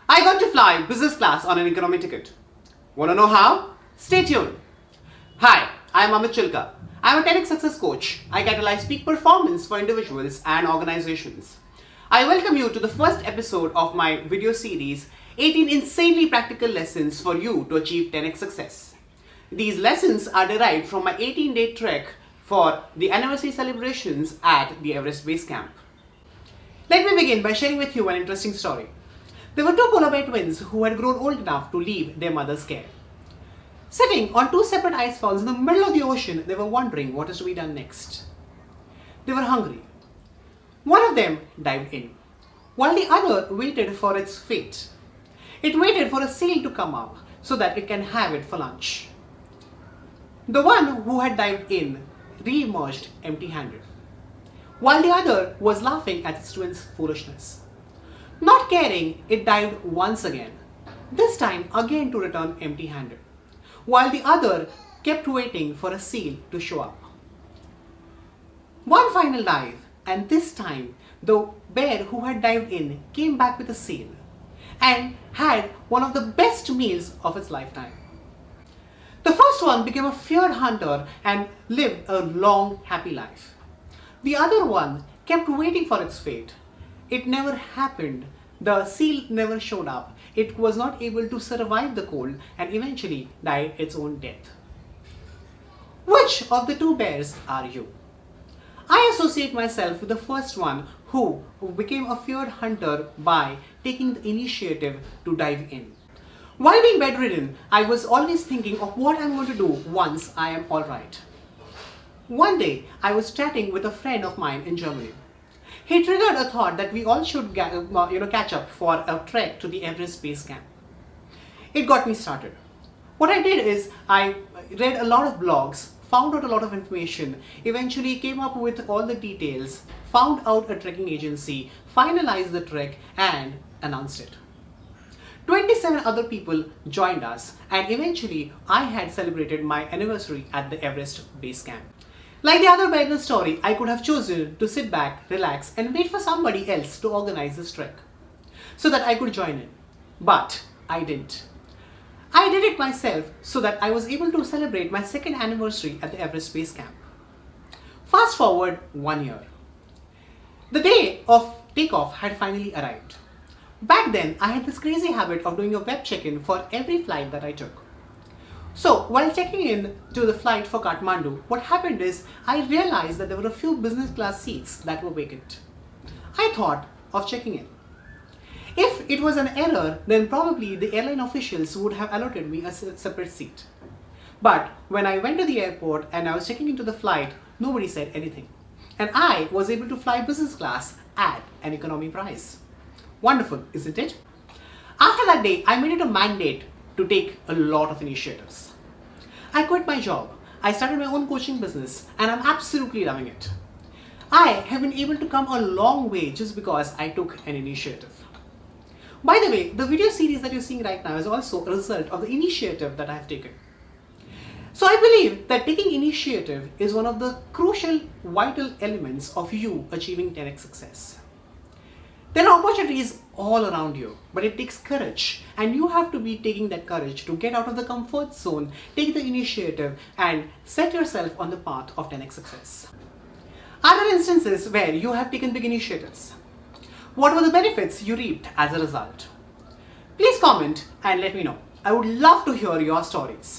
I got to fly business class on an economy ticket. Want to know how? Stay tuned. Hi, I am Amit Chilka. I am a 10x success coach. I catalyze peak performance for individuals and organizations. I welcome you to the first episode of my video series, 18 insanely practical lessons for you to achieve 10x success. These lessons are derived from my 18-day trek for the anniversary celebrations at the Everest Base Camp. Let me begin by sharing with you an interesting story. There were two polar bear twins who had grown old enough to leave their mother's care. Sitting on two separate ice falls in the middle of the ocean, they were wondering what is to be done next. They were hungry. One of them dived in, while the other waited for its fate. It waited for a seal to come up so that it can have it for lunch. The one who had dived in re-emerged empty-handed, while the other was laughing at its twin's foolishness. Not caring, it dived once again, this time again to return empty-handed, while the other kept waiting for a seal to show up. One final dive, and this time the bear who had dived in came back with a seal and had one of the best meals of its lifetime. The first one became a feared hunter and lived a long, happy life. The other one kept waiting for its fate. It never happened. The seal never showed up. It was not able to survive the cold and eventually died its own death. Which of the two bears are you? I associate myself with the first one who became a feared hunter by taking the initiative to dive in. While being bedridden, I was always thinking of what I'm going to do once I am alright. One day, I was chatting with a friend of mine in Germany. He triggered a thought that we all should catch up for a trek to the Everest Base Camp. It got me started. What I did is I read a lot of blogs, found out a lot of information, eventually came up with all the details, found out a trekking agency, finalized the trek and announced it. 27 other people joined us and eventually I had celebrated my anniversary at the Everest Base Camp. Like the other bear in the story, I could have chosen to sit back, relax and wait for somebody else to organize this trek so that I could join in. But I didn't. I did it myself so that I was able to celebrate my second anniversary at the Everest Base Camp. Fast forward 1 year. The day of takeoff had finally arrived. Back then, I had this crazy habit of doing a web check-in for every flight that I took. So, while checking in to the flight for Kathmandu, what happened is I realized that there were a few business class seats that were vacant. I thought of checking in. If it was an error, then probably the airline officials would have allotted me a separate seat. But when I went to the airport and I was checking into the flight, nobody said anything. And I was able to fly business class at an economy price. Wonderful, isn't it? After that day, I made it a mandate to take a lot of initiatives. I quit my job, I started my own coaching business, and I'm absolutely loving it. I have been able to come a long way just because I took an initiative. By the way, the video series that you're seeing right now is also a result of the initiative that I have taken. So I believe that taking initiative is one of the crucial, vital elements of you achieving 10x success. There are opportunities all around you, but it takes courage and you have to be taking that courage to get out of the comfort zone, take the initiative and set yourself on the path of 10x success. Are there instances where you have taken big initiatives? What were the benefits you reaped as a result? Please comment and let me know. I would love to hear your stories.